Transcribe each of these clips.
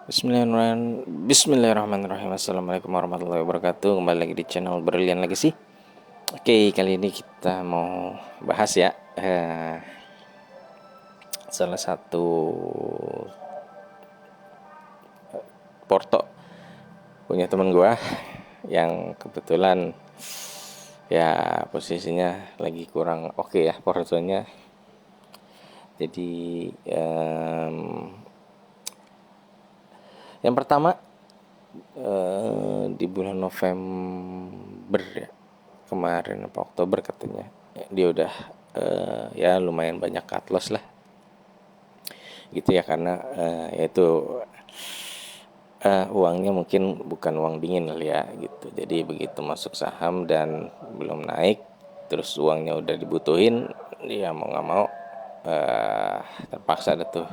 Bismillahirrahmanirrahim. Assalamualaikum warahmatullahi wabarakatuh. Kembali lagi di channel Brilian Legacy. Oke, kali ini kita mau bahas ya salah satu porto punya temen gua yang kebetulan ya posisinya lagi kurang oke ya portonya. Jadi yang pertama di bulan November ya kemarin apa Oktober katanya dia udah ya lumayan banyak cut loss lah gitu ya, karena yaitu uangnya mungkin bukan uang dingin kali ya gitu. Jadi begitu masuk saham dan belum naik terus uangnya udah dibutuhin, dia mau nggak mau terpaksa ada tuh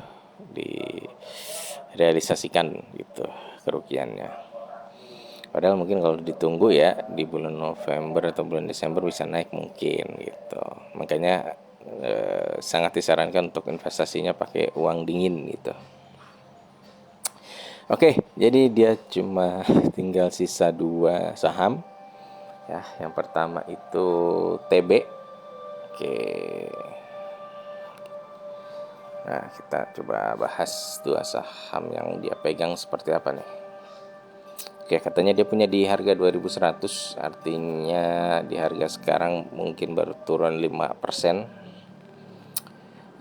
direalisasikan gitu kerugiannya. Padahal mungkin kalau ditunggu ya di bulan November atau bulan Desember bisa naik mungkin gitu. Makanya sangat disarankan untuk investasinya pakai uang dingin gitu. Oke, jadi dia cuma tinggal sisa 2 saham. Ya, yang pertama itu TB. Oke. Nah, kita coba bahas 2 saham yang dia pegang seperti apa nih. Oke, katanya dia punya di harga 2100, artinya di harga sekarang mungkin baru turun 5%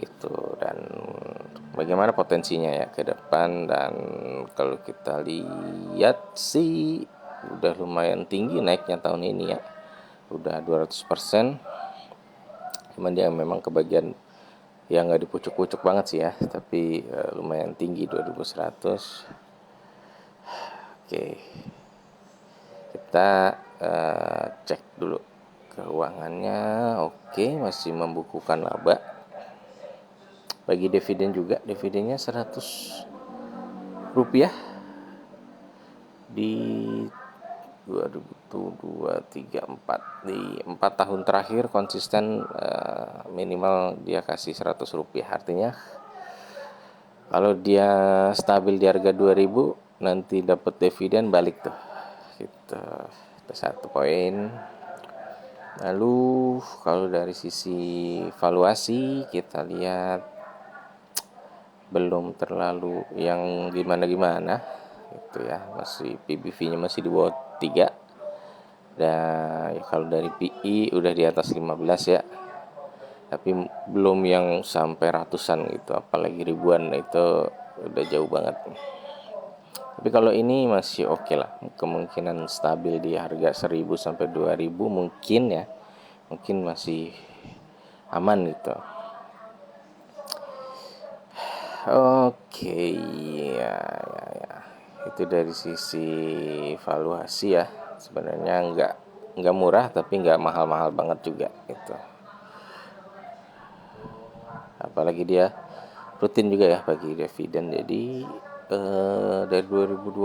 gitu. Dan bagaimana potensinya ya ke depan, dan kalau kita lihat sih udah lumayan tinggi naiknya tahun ini ya, udah 200%. Cuman dia memang kebagian ya nggak dipucuk-pucuk banget sih ya, tapi lumayan tinggi 2100. Oke, kita cek dulu keuangannya. Oke, masih membukukan laba. Bagi dividen juga, dividennya 100 rupiah di 2002, 2003, 2004, di 4 tahun terakhir konsisten minimal dia kasih 100 rupiah. Artinya kalau dia stabil di harga 2000 nanti dapat dividen balik tuh gitu. Itu 1 poin. Lalu kalau dari sisi valuasi kita lihat belum terlalu yang gimana-gimana gitu ya, masih PBV-nya masih di bawah 3. Dan ya, kalau dari PI udah di atas 15 ya, tapi belum yang sampai ratusan gitu, apalagi ribuan, itu udah jauh banget. Tapi kalau ini masih oke lah, kemungkinan stabil di harga 1000 sampai 2000 mungkin ya, mungkin masih aman gitu. Oke, ya. Itu dari sisi valuasi ya. Sebenarnya nggak murah tapi nggak mahal-mahal banget juga gitu. Apalagi dia rutin juga ya bagi dividen. Jadi dari 2020,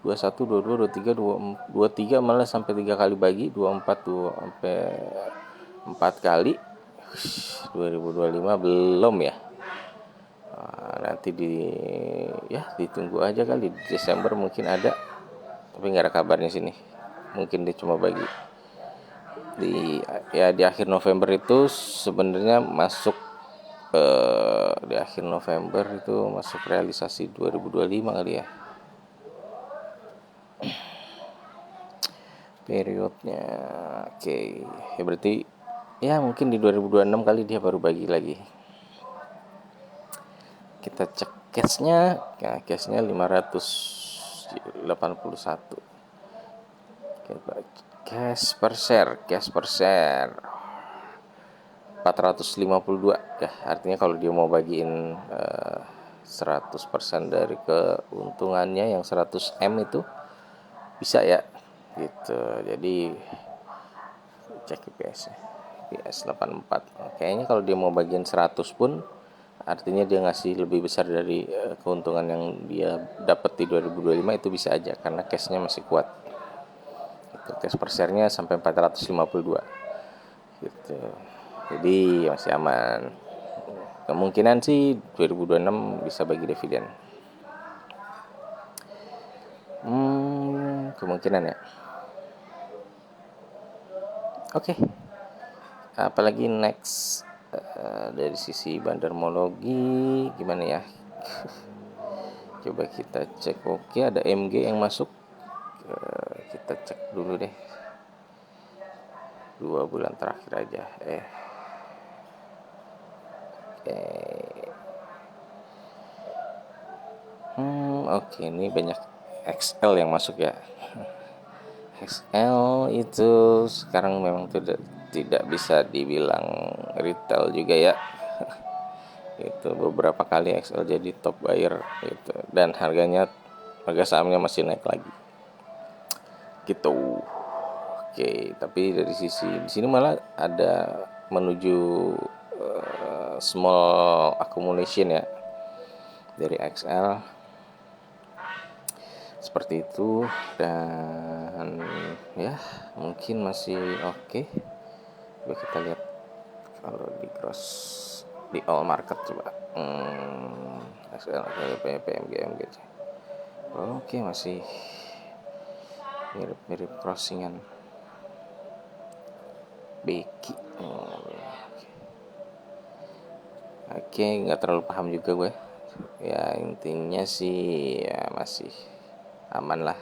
21, 22, 23, 23 malah sampai 3 kali bagi, 24 sampai 4 kali. 2025 belum ya. Nanti ditunggu aja kali di Desember mungkin ada, tapi nggak ada kabarnya sini. Mungkin dia cuma bagi di akhir November itu sebenarnya masuk di akhir November itu masuk realisasi 2025 kali ya periodnya. Oke, ya berarti ya mungkin di 2026 kali dia baru bagi lagi. Kita cek cashnya, ya cashnya 581. Cash per share 452 ya, artinya kalau dia mau bagiin 100% dari keuntungannya yang 100 M itu bisa ya gitu. Jadi cek IPS 84. Kayaknya kalau dia mau bagian 100 pun artinya dia ngasih lebih besar dari keuntungan yang dia dapat di 2025, itu bisa aja karena cashnya masih kuat gitu. Cash per share-nya sampai 452 gitu. Jadi masih aman. Kemungkinan sih 2026 bisa bagi dividen. Kemungkinan ya. Oke, apalagi next, dari sisi bandarmologi gimana ya? Coba kita cek. Oke, ada MG yang masuk. Kita cek dulu deh 2 bulan terakhir aja. Oke, ini banyak XL yang masuk ya. XL itu sekarang memang tidak bisa dibilang retail juga ya. Itu beberapa kali XL jadi top buyer gitu, dan harga sahamnya masih naik lagi gitu. Oke, tapi dari sisi di sini malah ada menuju small accumulation ya dari XL seperti itu, dan ya mungkin masih oke. Coba kita lihat kalau di cross di all market coba. XL, PMG. Oke, masih mirip-mirip crossingan Becky. Oke, nggak terlalu paham juga gue. Ya intinya sih ya masih aman lah.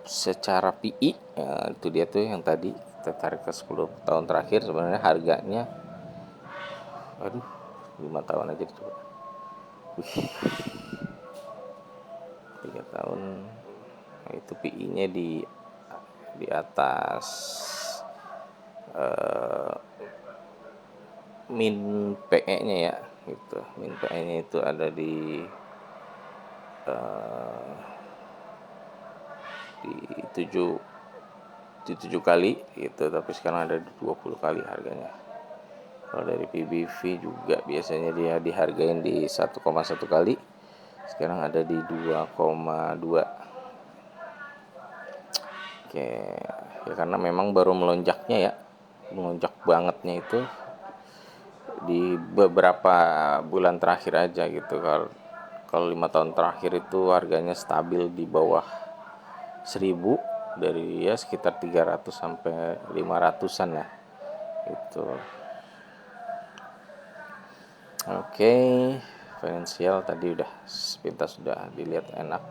Secara PI ya, itu dia tuh yang tadi kita tarik ke 10 tahun terakhir, sebenarnya harganya 5 tahun aja coba. 3 tahun. Nah, itu PI-nya di atas min PE-nya ya gitu. Min PE-nya itu ada di 7 kali gitu, tapi sekarang ada di 20 kali harganya. Kalau dari PBV juga biasanya dia dihargain di 1,1 kali, sekarang ada di 2,2. Oke, ya karena memang baru melonjak bangetnya itu di beberapa bulan terakhir aja gitu. Kalau 5 tahun terakhir itu harganya stabil di bawah 1.000, dari ya sekitar 300 sampai 500-an lah itu. Oke, finansial tadi udah sepintas sudah dilihat, enak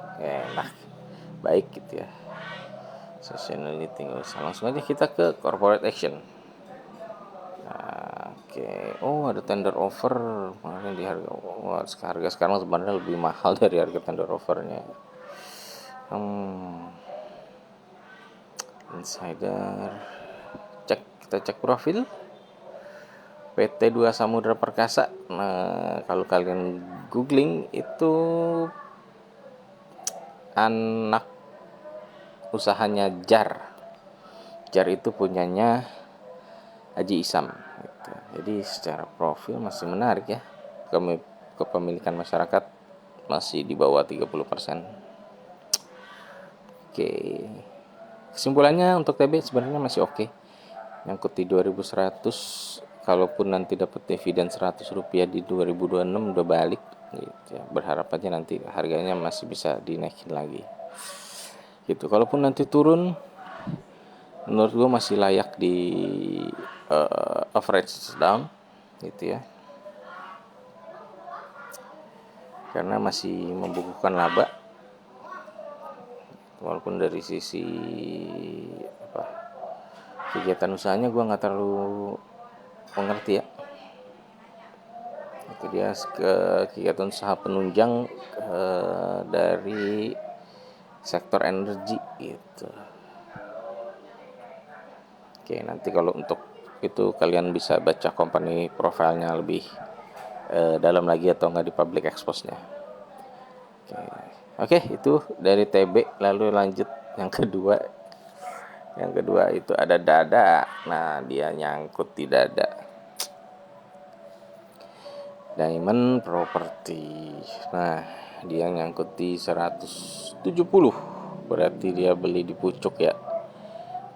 baik gitu ya. Seasonally tinggal langsung aja kita ke corporate action. Oke, ada tender offer kemarin di harga sekarang sebenarnya lebih mahal dari harga tender offernya. Insider, kita cek profil PT 2 Samudra Perkasa. Nah, kalau kalian googling itu anak usahanya JAR. JAR itu punyanya Haji Isam gitu. Jadi secara profil masih menarik ya. Kepemilikan masyarakat masih di bawah 30%. Oke. Kesimpulannya untuk TB sebenarnya masih oke. Nyangkut di 2100, kalaupun nanti dapat dividen Rp100 di 2026 udah balik gitu ya. Berharap aja nanti harganya masih bisa dinaikin lagi. Gitu. Kalaupun nanti turun, menurut gue masih layak di average down gitu ya, karena masih membukukan laba, walaupun dari sisi kegiatan usahanya gue nggak terlalu mengerti ya. Itu dia kegiatan usaha penunjang dari sektor energi gitu. Oke, nanti kalau untuk itu kalian bisa baca company profile-nya lebih dalam lagi atau enggak di public expose-nya. Oke, itu dari TB. Lalu lanjut yang kedua. Yang kedua itu ada dada. Nah, dia nyangkut di dada. Diamond Property. Nah, dia nyangkut di 170. Berarti dia beli di pucuk ya.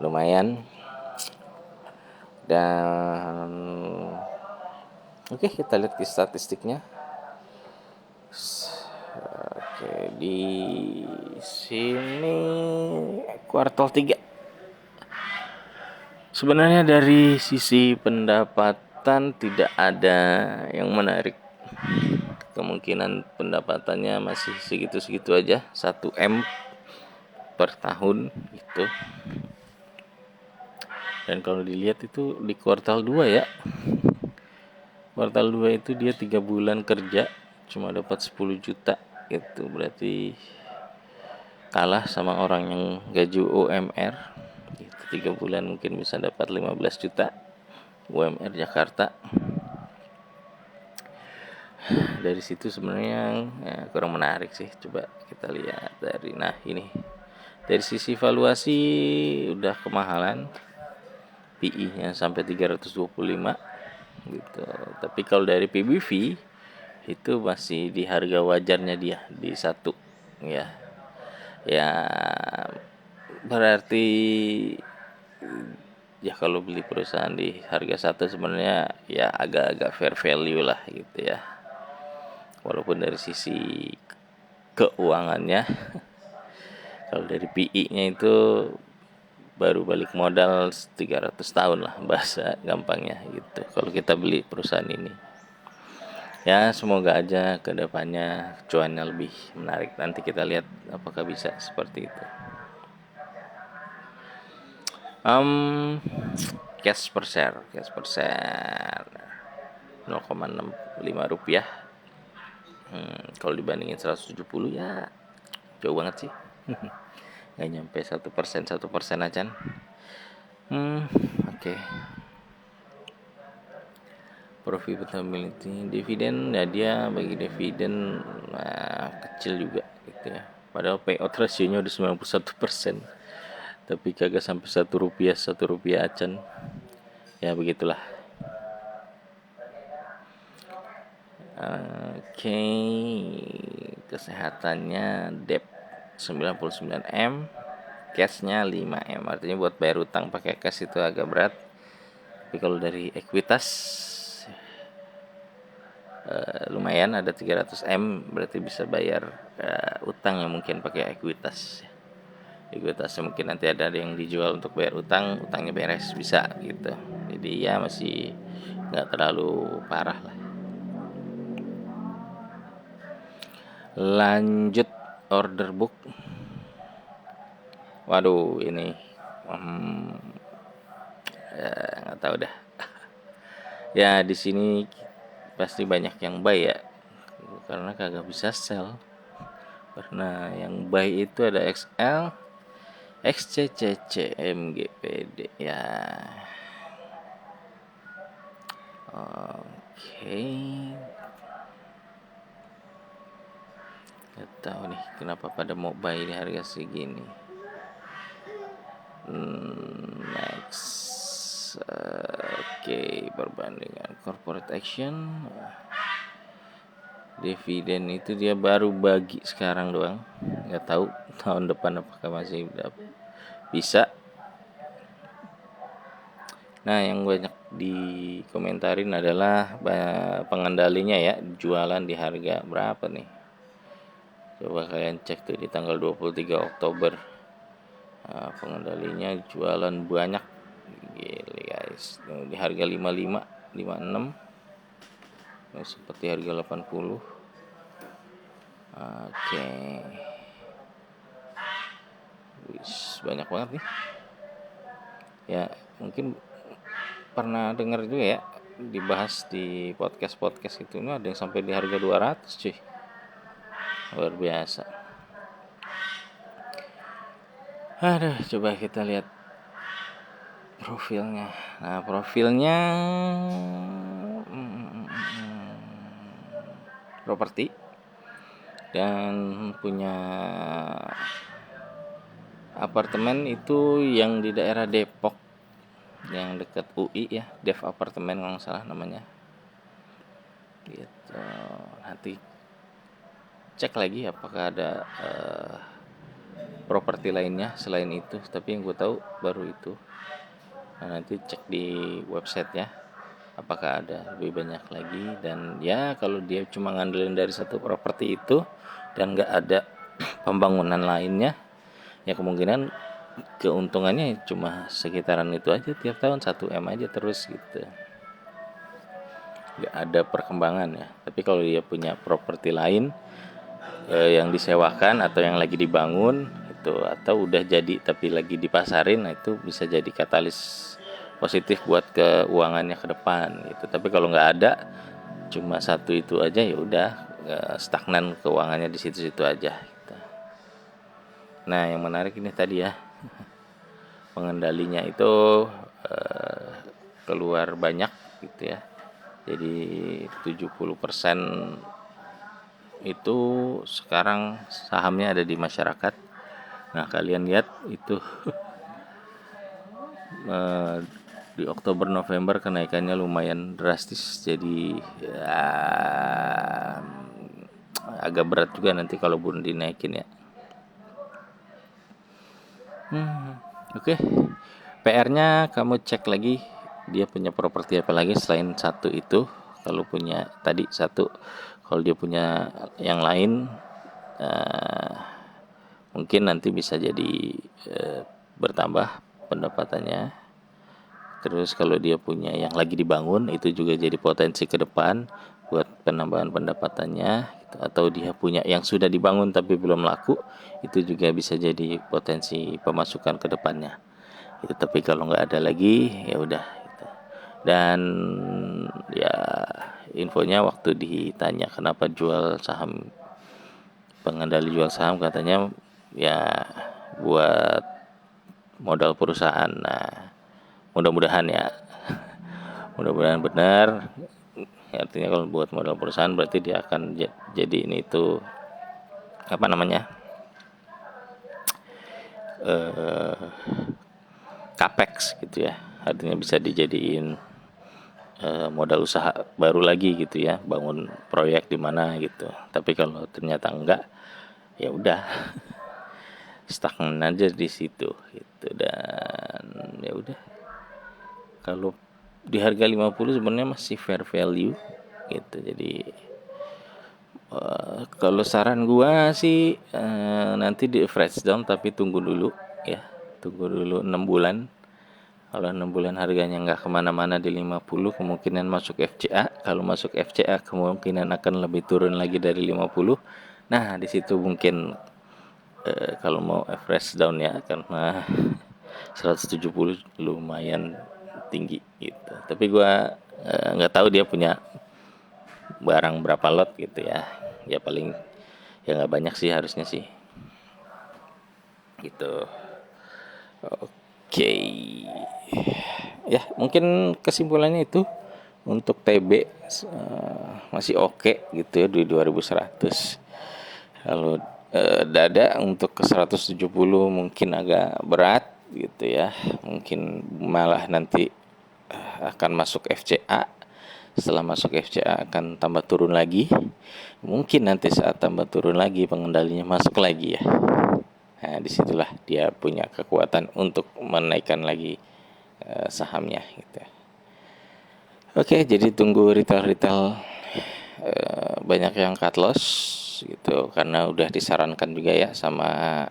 Lumayan. Dan oke, kita lihat di statistiknya. Oke, Di sini kuartal 3. Sebenarnya dari sisi pendapatan tidak ada yang menarik. Kemungkinan pendapatannya masih segitu-segitu aja, 1 M per tahun itu. Dan kalau dilihat itu di kuartal 2 ya. Kuartal 2 itu dia 3 bulan kerja cuma dapat 10 juta. Itu berarti kalah sama orang yang gaji UMR. Itu 3 bulan mungkin bisa dapat 15 juta UMR Jakarta. Dari situ sebenarnya ya, kurang menarik sih. Coba kita lihat ini. Dari sisi valuasi udah kemahalan. PI-nya sampai 325 gitu. Tapi kalau dari PBV itu masih di harga wajarnya dia di 1 ya. Ya berarti ya kalau beli perusahaan di harga 1 sebenarnya ya agak-agak fair value lah gitu ya. Walaupun dari sisi keuangannya kalau dari PI-nya itu baru balik modal 300 tahun lah bahasa gampangnya gitu kalau kita beli perusahaan ini. Ya semoga aja kedepannya cuannya lebih menarik. Nanti kita lihat apakah bisa seperti itu. Cash per share 0,65 rupiah. Kalau dibandingin 170 ya jauh banget sih. Nggak nyampe 1% aja. Oke. Profitability dividen ya dia bagi dividen kecil juga gitu ya. Padahal payout ratio-nya udah 91%. Tapi kagak sampai 1 rupiah acan. Ya begitulah. Oke. Kesehatannya debt 99 M, cashnya 5 M. Artinya buat bayar utang pakai cash itu agak berat. Tapi kalau dari ekuitas lumayan ada 300 M, berarti bisa bayar utang yang mungkin pakai ekuitas. Ekuitasnya mungkin nanti ada yang dijual untuk bayar utangnya beres bisa gitu. Jadi ya masih nggak terlalu parah lah. Lanjut order book. Waduh ini nggak tahu dah. Ya di sini pasti banyak yang buy ya, karena kagak bisa sell. Karena yang buy itu ada XL, XCCC, MGPD ya. Oke. Nggak tahu nih kenapa pada mau buy di harga segini. Next. Oke, perbandingan corporate action. Dividen itu dia baru bagi sekarang doang. Nggak tahu tahun depan apakah masih bisa. Nah, yang banyak dikomentarin adalah pengendalinya ya, jualan di harga berapa nih. Coba kalian cek tuh di tanggal 23 Oktober. Nah, pengendalinya jualan banyak. Gila guys. Di harga 55, 56. Nah, seperti harga 80. Oke. Banyak banget nih. Ya, mungkin pernah dengar juga ya dibahas di podcast itu ada yang sampai di harga 200 cuy. Luar biasa. Aduh, coba kita lihat profilnya. Nah, profilnya properti dan punya apartemen itu yang di daerah Depok, yang dekat UI ya, Dev Apartemen kalau nggak salah namanya. Gitu. Nanti cek lagi apakah ada properti lainnya selain itu, tapi yang gue tahu baru itu. Nah, nanti cek di websitenya apakah ada lebih banyak lagi. Dan ya kalau dia cuma ngandelin dari satu properti itu dan nggak ada pembangunan lainnya, ya kemungkinan keuntungannya cuma sekitaran itu aja, tiap tahun 1 M aja terus gitu, nggak ada perkembangan ya. Tapi kalau dia punya properti lain yang disewakan atau yang lagi dibangun itu, atau udah jadi tapi lagi dipasarin, nah itu bisa jadi katalis positif buat keuangannya ke depan gitu. Tapi kalau nggak ada, cuma satu itu aja, ya udah stagnan keuangannya di situ-situ aja gitu. Nah yang menarik ini tadi ya, pengendalinya itu keluar banyak gitu ya. Jadi 70% itu sekarang sahamnya ada di masyarakat. Nah kalian lihat itu di Oktober November kenaikannya lumayan drastis, jadi ya, agak berat juga nanti kalau belum dinaikin ya. Oke. PR-nya kamu cek lagi dia punya properti apa lagi selain satu itu. Kalau punya tadi satu, kalau dia punya yang lain, mungkin nanti bisa jadi bertambah pendapatannya. Terus kalau dia punya yang lagi dibangun, itu juga jadi potensi ke depan buat penambahan pendapatannya gitu. Atau dia punya yang sudah dibangun tapi belum laku, itu juga bisa jadi potensi pemasukan ke depannya itu. Tapi kalau nggak ada lagi, ya udah gitu. Dan ya infonya waktu ditanya kenapa jual saham, pengendali jual saham, katanya ya buat modal perusahaan. Nah mudah-mudahan ya, mudah-mudahan benar. Artinya kalau buat modal perusahaan berarti dia akan jadi ini itu apa namanya, capex gitu ya. Artinya bisa dijadiin modal usaha baru lagi gitu ya, bangun proyek di mana gitu. Tapi kalau ternyata enggak, ya udah stagnan aja di situ gitu. Dan ya udah, kalau di harga 50 sebenarnya masih fair value gitu. Jadi kalau saran gua sih nanti di average down, tapi tunggu dulu ya, tunggu dulu 6 bulan. Kalau 6 bulan harganya nggak kemana-mana di 50, kemungkinan masuk FCA. Kalau masuk FCA kemungkinan akan lebih turun lagi dari 50. Nah di situ mungkin kalau mau average down ya, karena 170 lumayan tinggi gitu. Tapi gua nggak tahu dia punya barang berapa lot gitu ya. Ya paling ya nggak banyak sih harusnya sih gitu. Oke. Ya mungkin kesimpulannya itu untuk TB masih oke gitu ya di 2100. Kalau dada untuk ke 170 mungkin agak berat gitu ya. Mungkin malah nanti akan masuk FCA. Setelah masuk FCA akan tambah turun lagi. Mungkin nanti saat tambah turun lagi pengendalinya masuk lagi ya. Nah disitulah dia punya kekuatan untuk menaikkan lagi sahamnya gitu. Oke, jadi tunggu retail banyak yang cut loss gitu, karena udah disarankan juga ya sama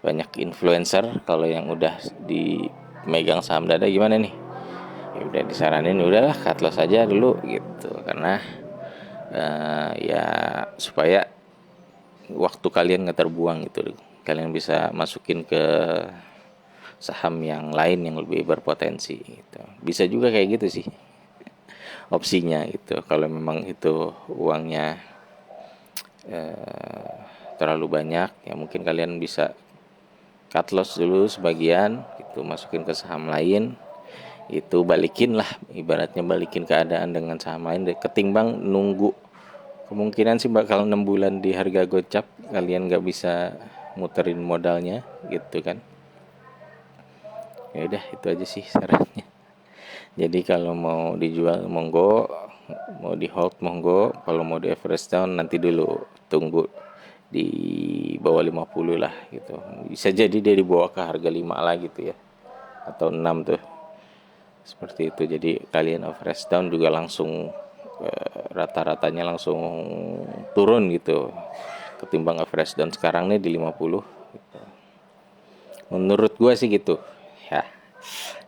banyak influencer. Kalau yang udah dimegang saham dada gimana nih, ya udah disaranin udahlah cut loss aja dulu gitu, karena ya supaya waktu kalian nggak terbuang gitu, kalian bisa masukin ke saham yang lain yang lebih berpotensi gitu. Bisa juga kayak gitu sih opsinya gitu. Kalau memang itu uangnya terlalu banyak, ya mungkin kalian bisa cut loss dulu sebagian gitu, masukin ke saham lain, itu balikin lah, ibaratnya balikin keadaan dengan saham lain ketimbang nunggu. Kemungkinan sih bakal 6 bulan di harga gocap, kalian gak bisa muterin modalnya gitu kan. Ya udah itu aja sih sarannya. Jadi kalau mau dijual monggo, mau di hold monggo, kalau mau di average down nanti dulu, tunggu di bawah 50 lah gitu. Bisa jadi dia dibawa ke harga 5 lah gitu ya, atau 6 tuh. Seperti itu. Jadi kalian average down juga langsung rata-ratanya langsung turun gitu ketimbang average down sekarang nih di 50 gitu. Menurut gue sih gitu ya,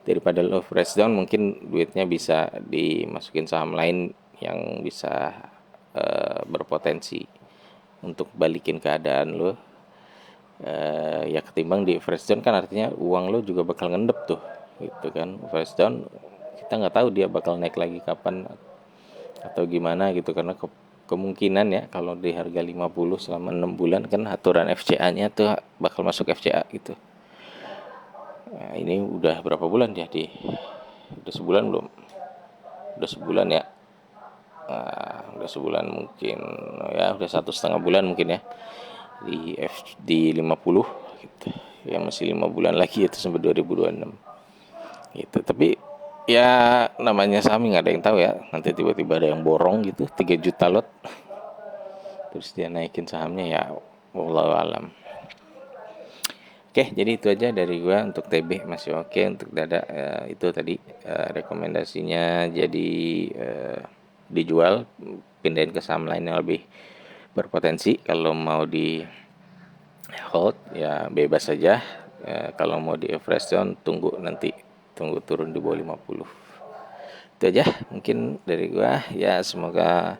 daripada lo average down mungkin duitnya bisa dimasukin saham lain yang bisa berpotensi untuk balikin keadaan lo. Ya ketimbang di fresh down kan artinya uang lo juga bakal ngendep tuh gitu kan. Fresh down kita nggak tahu dia bakal naik lagi kapan atau gimana gitu, karena kemungkinan ya kalau di harga 50 selama 6 bulan kan aturan FCA nya tuh bakal masuk FCA gitu. Nah, ini udah berapa bulan ya, udah sebulan belum, udah sebulan ya. Nah, udah sebulan mungkin ya, udah 1,5 bulan mungkin ya di 50 gitu ya, masih 5 bulan lagi itu sampai 2026 gitu. Tapi ya namanya saham nggak ada yang tahu ya, nanti tiba-tiba ada yang borong gitu 3 juta lot terus dia naikin sahamnya ya, wallahu alam. Oke, jadi itu aja dari gua untuk TB, masih oke. Untuk Dada itu tadi rekomendasinya jadi dijual, pindahin ke saham lain yang lebih berpotensi. Kalau mau di hold ya bebas saja. Kalau mau di average down tunggu turun di bawah 50. Itu aja mungkin dari gua ya, semoga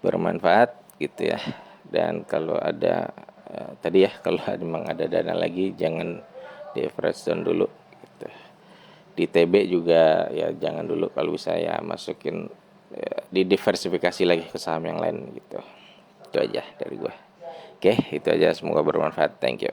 bermanfaat gitu ya. Dan kalau ada tadi ya, kalau memang ada dana lagi jangan di average down dulu gitu. Di TB juga ya jangan dulu, kalau bisa ya masukin didiversifikasi lagi ke saham yang lain gitu. Itu aja dari gua. Oke, itu aja, semoga bermanfaat. Thank you.